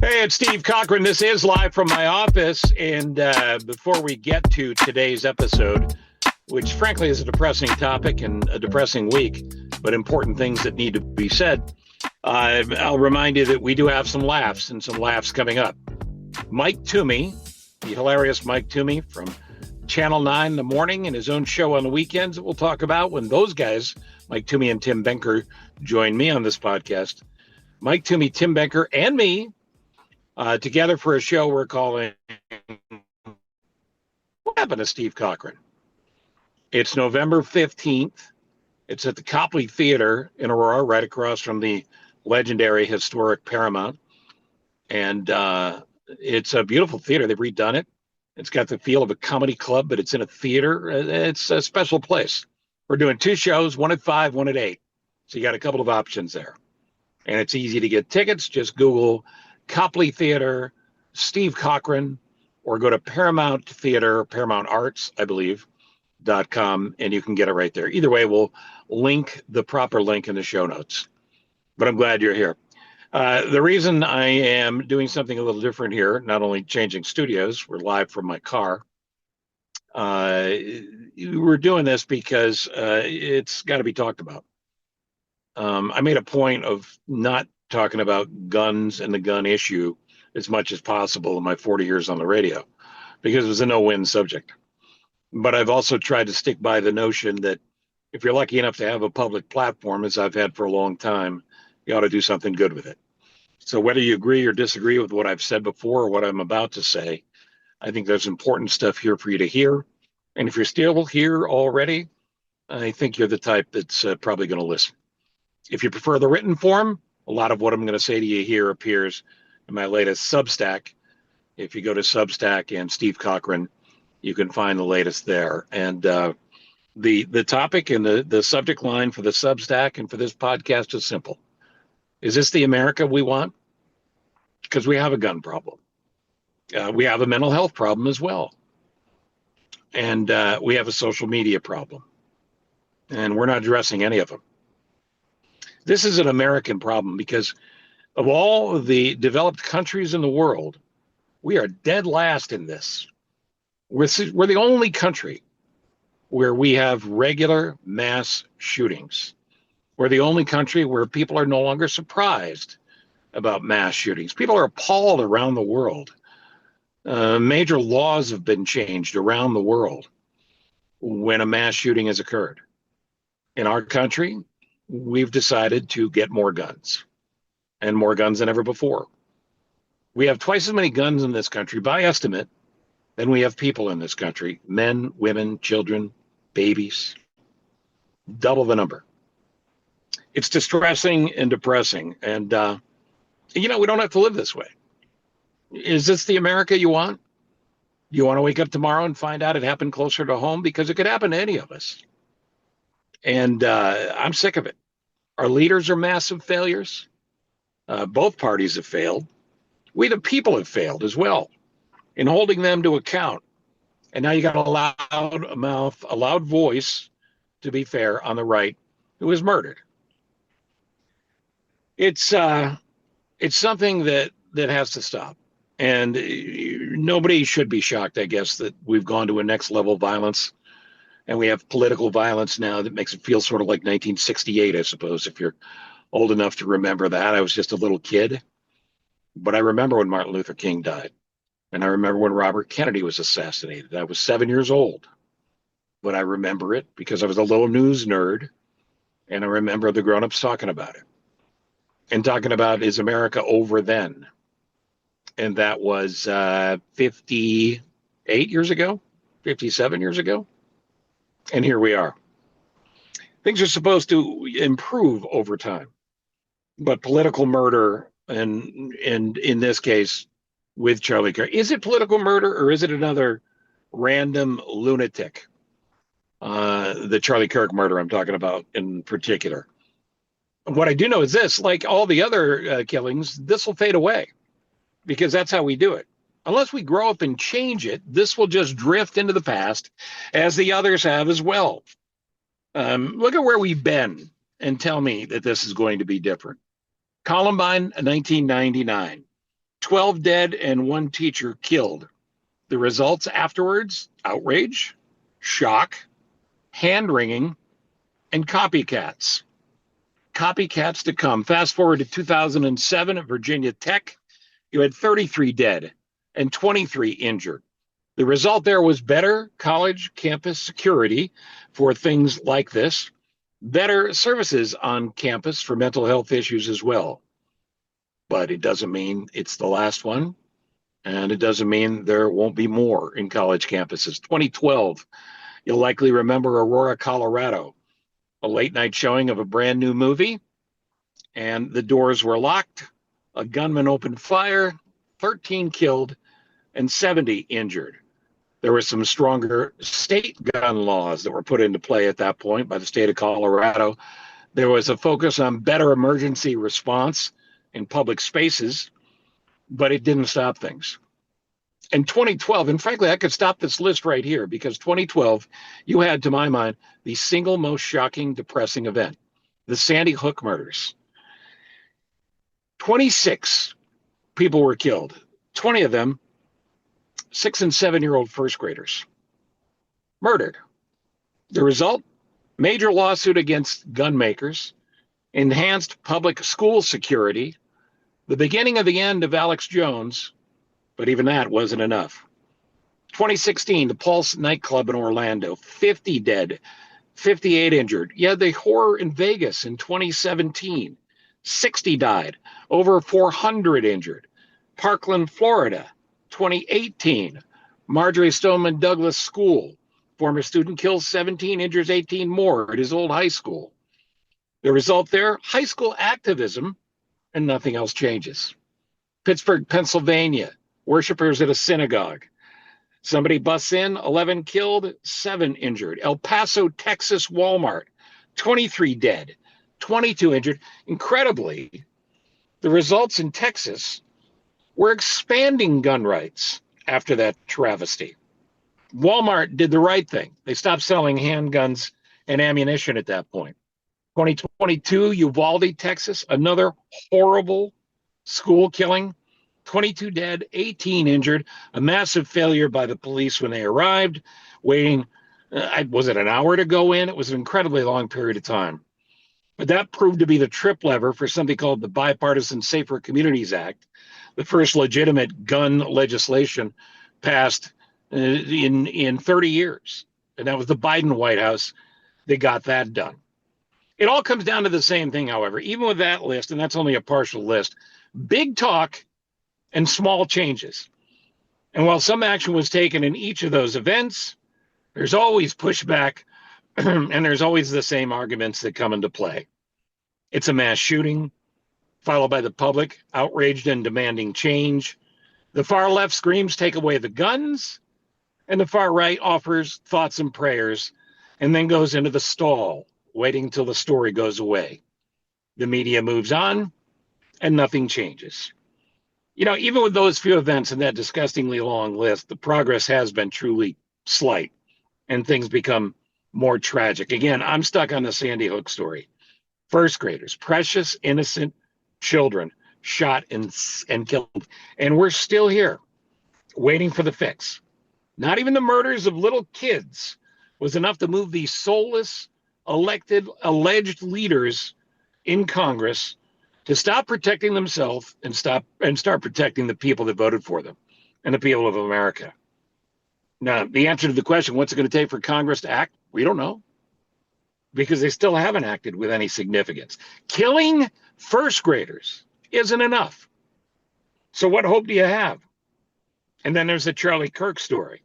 Hey, it's Steve Cochran. This is live from my office. And before we get to today's episode, which frankly is a depressing topic and a depressing week, but important things that need to be said, I'll remind you that we do have some laughs and some laughs coming up. Mike Toomey, the hilarious Mike Toomey from Channel 9 in the morning and his own show on the weekends that we'll talk about when those guys, Mike Toomey and Tim Benker, join me on this podcast. Mike Toomey, Tim Benker, and me together for a show we're calling What Happened to Steve Cochran? It's November 15th. It's at the Copley Theater in Aurora, right across from the legendary historic Paramount. And it's a beautiful theater. They've redone it. It's got the feel of a comedy club, but it's in a theater. It's a special place. We're doing two shows, one at 5, one at 8. So you got a couple of options there. And it's easy to get tickets. Just Google Copley Theater, Steve Cochran, or go to Paramount Theater, Paramount Arts, I believe, .com, and you can get it right there. Either way, we'll link the proper link in the show notes. But I'm glad you're here. The reason I am doing something a little different here, not only changing studios, we're live from my car. We're doing this because it's got to be talked about. I made a point of not talking about guns and the gun issue as much as possible in my 40 years on the radio because it was a no-win subject. But I've also tried to stick by the notion that if you're lucky enough to have a public platform, as I've had for a long time, you ought to do something good with it. So whether you agree or disagree with what I've said before or what I'm about to say, I think there's important stuff here for you to hear. And if you're still here already, I think you're the type that's probably going to listen. If you prefer the written form, a lot of what I'm going to say to you here appears in my latest Substack. If you go to Substack and Steve Cochran, you can find the latest there. And the topic and the subject line for the Substack and for this podcast is simple. Is this the America we want? Because we have a gun problem. We have a mental health problem as well. And we have a social media problem. And we're not addressing any of them. This is an American problem because of all of the developed countries in the world, we are dead last in this. We're the only country where we have regular mass shootings. We're the only country where people are no longer surprised about mass shootings. People are appalled around the world. Major laws have been changed around the world when a mass shooting has occurred. In our country, we've decided to get more guns and more guns than ever before. We have twice as many guns in this country by estimate than we have people in this country, men, women, children, babies, double the number. It's distressing and depressing. And, we don't have to live this way. Is this the America you want? You want to wake up tomorrow and find out it happened closer to home? Because it could happen to any of us. And I'm sick of it. Our leaders are massive failures. Both parties have failed. We, the people, have failed as well in holding them to account. And now you got a loud mouth, a loud voice, to be fair, on the right, who is murdered. It's something that has to stop. And nobody should be shocked, I guess, that we've gone to a next level of violence. And we have political violence now that makes it feel sort of like 1968, I suppose, if you're old enough to remember that. I was just a little kid. But I remember when Martin Luther King died. And I remember when Robert Kennedy was assassinated. I was 7 years old. But I remember it because I was a little news nerd. And I remember the grown-ups talking about it. And talking about, is America over then? And that was 58 years ago, 57 years ago. And here we are. Things are supposed to improve over time. But political murder, and in this case, with Charlie Kirk, is it political murder or is it another random lunatic? The Charlie Kirk murder I'm talking about in particular. What I do know is this, like all the other killings, this will fade away because that's how we do it. Unless we grow up and change it, this will just drift into the past as the others have as well. Look at where we've been and tell me that this is going to be different. Columbine, 1999. 12 dead and 1 teacher killed. The results afterwards: outrage, shock, hand-wringing, and copycats. Copycats to come. Fast forward to 2007 at Virginia Tech, you had 33 dead and 23 injured. The result there was better college campus security for things like this, better services on campus for mental health issues as well. But it doesn't mean it's the last one, and it doesn't mean there won't be more in college campuses. 2012, you'll likely remember Aurora, Colorado, a late night showing of a brand new movie, and the doors were locked. A gunman opened fire, 13 killed and 70 injured. There were some stronger state gun laws that were put into play at that point by the state of Colorado. There was a focus on better emergency response in public spaces, but it didn't stop things. In 2012, and frankly, I could stop this list right here, because 2012, you had, to my mind, the single most shocking, depressing event, the Sandy Hook murders. 26 people were killed, 20 of them 6 and 7-year-old first graders, murdered. The result: major lawsuit against gun makers, enhanced public school security, the beginning of the end of Alex Jones, but even that wasn't enough. 2016, the Pulse nightclub in Orlando, 50 dead, 58 injured. You had the horror in Vegas in 2017, 60 died, over 400 injured. Parkland, Florida, 2018, Marjorie Stoneman Douglas School, former student kills 17, injures 18 more at his old high school. The result there: high school activism, and nothing else changes. Pittsburgh, Pennsylvania, worshipers at a synagogue. Somebody busts in, 11 killed, 7 injured. El Paso, Texas, Walmart, 23 dead, 22 injured. Incredibly, the results in Texas were expanding gun rights after that travesty. Walmart did the right thing. They stopped selling handguns and ammunition at that point. 2022, Uvalde, Texas, another horrible school killing. 22 dead, 18 injured, a massive failure by the police when they arrived, waiting, was it an hour to go in? It was an incredibly long period of time. But that proved to be the trip lever for something called the Bipartisan Safer Communities Act, the first legitimate gun legislation passed in 30 years. And that was the Biden White House that got that done. It all comes down to the same thing, however, even with that list, and that's only a partial list: big talk and small changes. And while some action was taken in each of those events, there's always pushback and there's always the same arguments that come into play. It's a mass shooting, followed by the public outraged and demanding change. The far left screams, "Take away the guns," and the far right offers thoughts and prayers, and then goes into the stall, waiting till the story goes away. The media moves on, and nothing changes. You know, even with those few events and that disgustingly long list, the progress has been truly slight, and things become more tragic. Again, I'm stuck on the Sandy Hook story. First graders, precious, innocent children, shot and killed. And we're still here, waiting for the fix. Not even the murders of little kids was enough to move these soulless, elected, alleged leaders in Congress to stop protecting themselves and start protecting the people that voted for them and the people of America. Now, the answer to the question, what's it going to take for Congress to act? We don't know, because they still haven't acted with any significance. Killing first graders isn't enough. So what hope do you have? And then there's the Charlie Kirk story.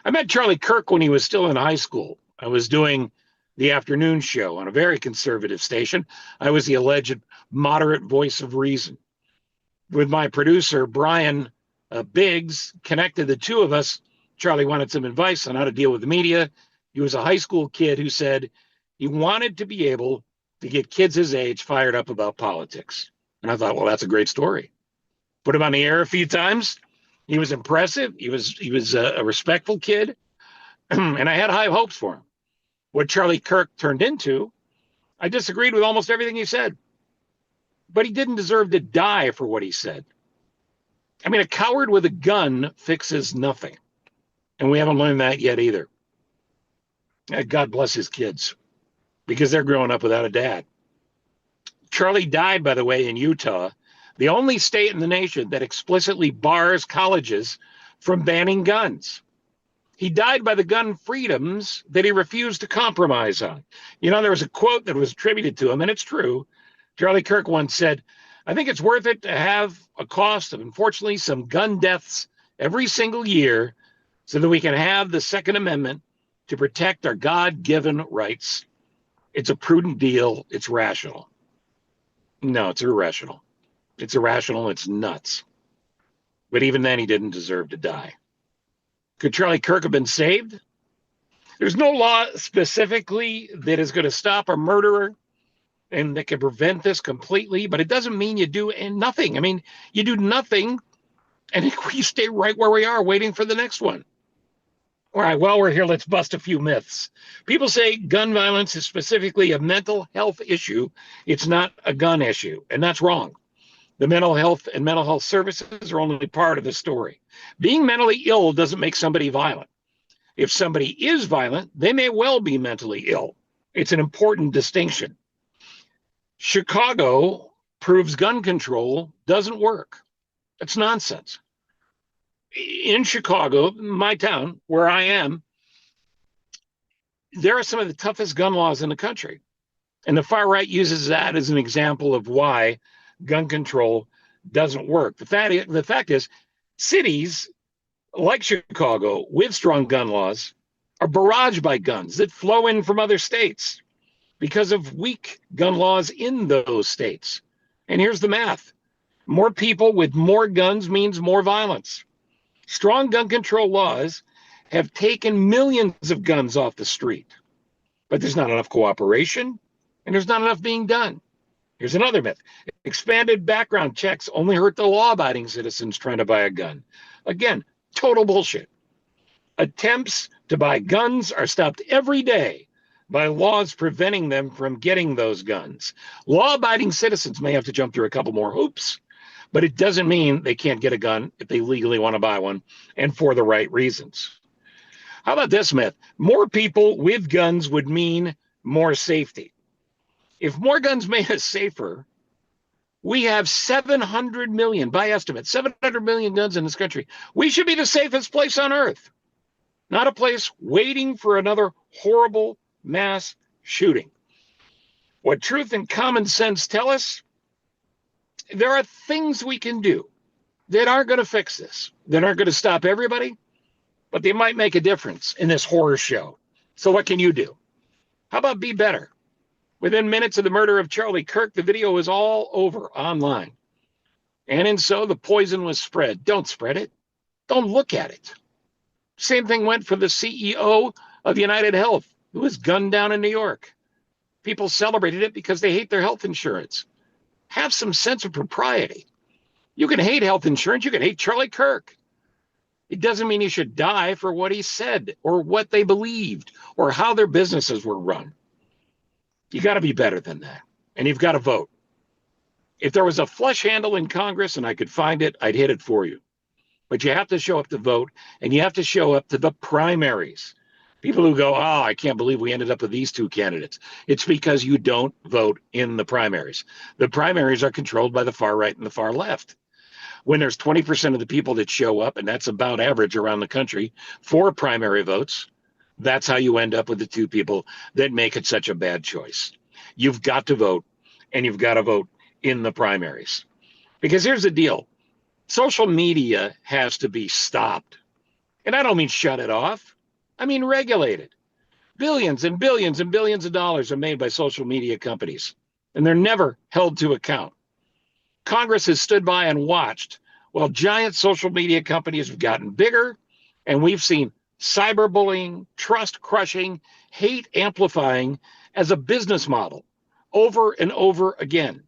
I met Charlie Kirk when he was still in high school. I was doing the afternoon show on a very conservative station. I was the alleged moderate voice of reason. With my producer, Brian Biggs, connected the two of us. Charlie wanted some advice on how to deal with the media. He was a high school kid who said he wanted to be able to get kids his age fired up about politics. And I thought, well, that's a great story. Put him on the air a few times. He was impressive. He was a respectful kid. And I had high hopes for him. What Charlie Kirk turned into, I disagreed with almost everything he said. But he didn't deserve to die for what he said. I mean, a coward with a gun fixes nothing. And we haven't learned that yet either. God bless his kids, because they're growing up without a dad. Charlie died, by the way, in Utah, the only state in the nation that explicitly bars colleges from banning guns. He died by the gun freedoms that he refused to compromise on. You know, there was a quote that was attributed to him, and it's true. Charlie Kirk once said, I think it's worth it to have a cost of, unfortunately, some gun deaths every single year so that we can have the Second Amendment to protect our God-given rights. It's a prudent deal. It's rational. No, it's irrational. It's irrational. It's nuts. But even then, he didn't deserve to die. Could Charlie Kirk have been saved? There's no law specifically that is going to stop a murderer and that can prevent this completely, but it doesn't mean you do nothing. I mean, you do nothing and we stay right where we are waiting for the next one. All right, while we're here, let's bust a few myths. People say gun violence is specifically a mental health issue. It's not a gun issue, and that's wrong. The mental health and mental health services are only part of the story. Being mentally ill doesn't make somebody violent. If somebody is violent, they may well be mentally ill. It's an important distinction. Chicago proves gun control doesn't work. That's nonsense. In Chicago, my town, where I am, there are some of the toughest gun laws in the country. And the far right uses that as an example of why gun control doesn't work. The fact is, cities like Chicago with strong gun laws are barraged by guns that flow in from other states because of weak gun laws in those states. And here's the math. More people with more guns means more violence. Strong gun control laws have taken millions of guns off the street, but there's not enough cooperation and there's not enough being done. Here's another myth. Expanded background checks only hurt the law-abiding citizens trying to buy a gun. Again, total bullshit. Attempts to buy guns are stopped every day by laws preventing them from getting those guns. Law-abiding citizens may have to jump through a couple more hoops, but it doesn't mean they can't get a gun if they legally want to buy one and for the right reasons. How about this myth? More people with guns would mean more safety. If more guns made us safer, we have 700 million, by estimate, 700 million guns in this country. We should be the safest place on earth, not a place waiting for another horrible mass shooting. What truth and common sense tell us, there are things we can do that aren't going to fix this, that aren't going to stop everybody, but they might make a difference in this horror show. So what can you do? How about be better? Within minutes of the murder of Charlie Kirk, the video was all over online. And so the poison was spread. Don't spread it. Don't look at it. Same thing went for the CEO of United Health, who was gunned down in New York. People celebrated it because they hate their health insurance. Have some sense of propriety. You can hate health insurance. You can hate Charlie Kirk. It doesn't mean you should die for what he said or what they believed or how their businesses were run. You got to be better than that. And you've got to vote. If there was a flush handle in Congress and I could find it, I'd hit it for you. But you have to show up to vote, and you have to show up to the primaries. People who go, oh, I can't believe we ended up with these two candidates. It's because you don't vote in the primaries. The primaries are controlled by the far right and the far left. When there's 20% of the people that show up, and that's about average around the country, for primary votes, that's how you end up with the two people that make it such a bad choice. You've got to vote, and you've got to vote in the primaries. Because here's the deal. Social media has to be stopped. And I don't mean shut it off. I mean regulate it. Billions and billions and billions of dollars are made by social media companies, and they're never held to account. Congress has stood by and watched while giant social media companies have gotten bigger, and we've seen cyberbullying, trust crushing, hate amplifying as a business model over and over again.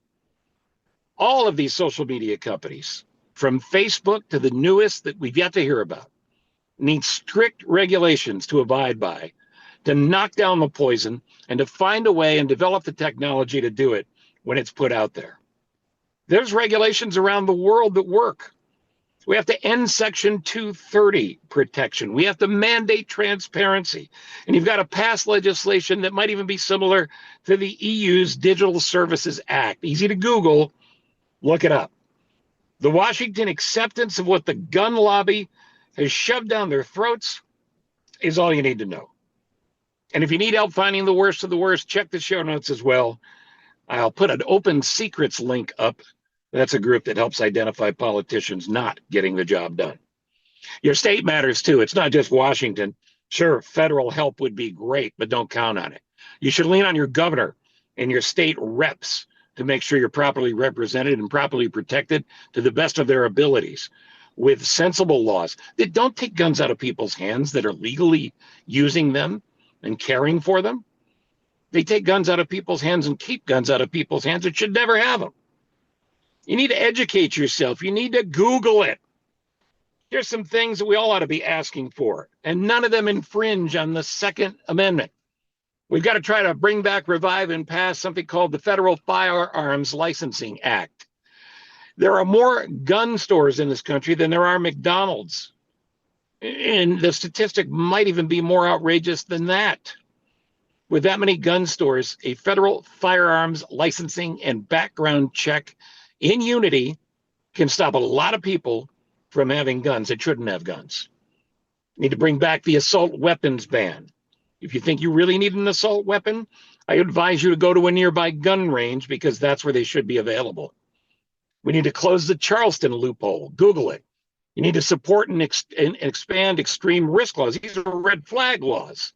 All of these social media companies, from Facebook to the newest that we've yet to hear about, need strict regulations to abide by, to knock down the poison, and to find a way and develop the technology to do it when it's put out there. There's regulations around the world that work. We have to end Section 230 protection. We have to mandate transparency. And you've got to pass legislation that might even be similar to the EU's Digital Services Act. Easy to Google, look it up. The Washington acceptance of what the gun lobby has shoved down their throats is all you need to know. And if you need help finding the worst of the worst, check the show notes as well. I'll put an Open Secrets link up. That's a group that helps identify politicians not getting the job done. Your state matters too. It's not just Washington. Sure, federal help would be great, but don't count on it. You should lean on your governor and your state reps to make sure you're properly represented and properly protected to the best of their abilities with sensible laws that don't take guns out of people's hands, that are legally using them and caring for them. They take guns out of people's hands and keep guns out of people's hands that should never have them. You need to educate yourself. You need to Google it. Here's some things that we all ought to be asking for, and none of them infringe on the Second Amendment. We've got to try to bring back, revive, and pass something called the Federal Firearms Licensing Act. There are more gun stores in this country than there are McDonald's. And the statistic might even be more outrageous than that. With that many gun stores, a federal firearms licensing and background check in unity can stop a lot of people from having guns that shouldn't have guns. You need to bring back the assault weapons ban. If you think you really need an assault weapon, I advise you to go to a nearby gun range because that's where they should be available. We need to close the Charleston loophole. Google it. You need to support and expand extreme risk laws. These are red flag laws.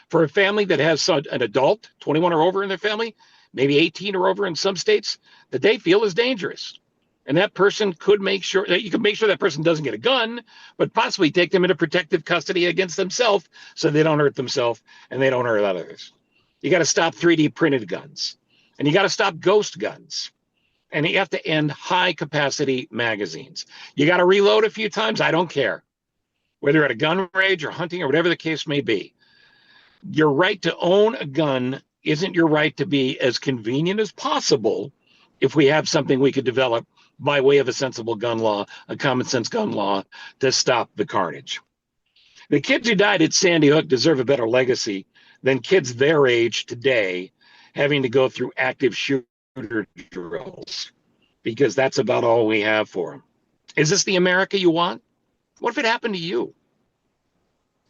For a family that has an adult, 21 or over in their family, maybe 18 or over in some states, that they feel is dangerous. And that person could make sure that you can make sure that person doesn't get a gun, but possibly take them into protective custody against themselves so they don't hurt themselves and they don't hurt others. You got to stop 3D printed guns, and you got to stop ghost guns. And you have to end high capacity magazines. You got to reload a few times. I don't care whether you're at a gun range or hunting or whatever the case may be. Your right to own a gun isn't your right to be as convenient as possible if we have something we could develop by way of a sensible gun law, a common sense gun law to stop the carnage. The kids who died at Sandy Hook deserve a better legacy than kids their age today having to go through active shooter drills, because that's about all we have for them. Is this the America you want? What if it happened to you?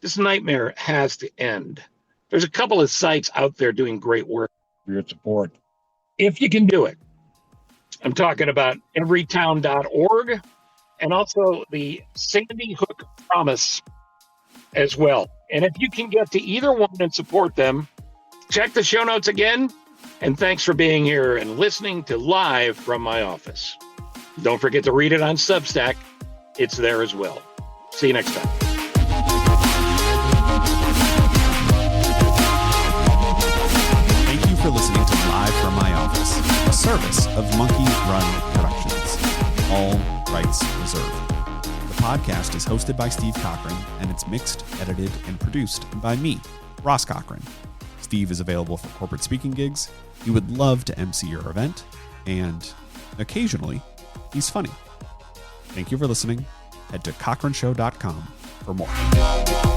This nightmare has to end. There's a couple of sites out there doing great work for your support, if you can do it. I'm talking about everytown.org and also the Sandy Hook Promise as well. And if you can get to either one and support them, check the show notes again. And thanks for being here and listening to Live from my office. Don't forget to read it on Substack. It's there as well. See you next time. Thank you for listening to Live from my office, a service of Monkey Run Productions. All rights reserved. The podcast is hosted by Steve Cochran, and it's mixed, edited, and produced by me, Ross Cochran. Steve is available for corporate speaking gigs. He would love to MC your event, and occasionally, he's funny. Thank you for listening. Head to cochranshow.com for more.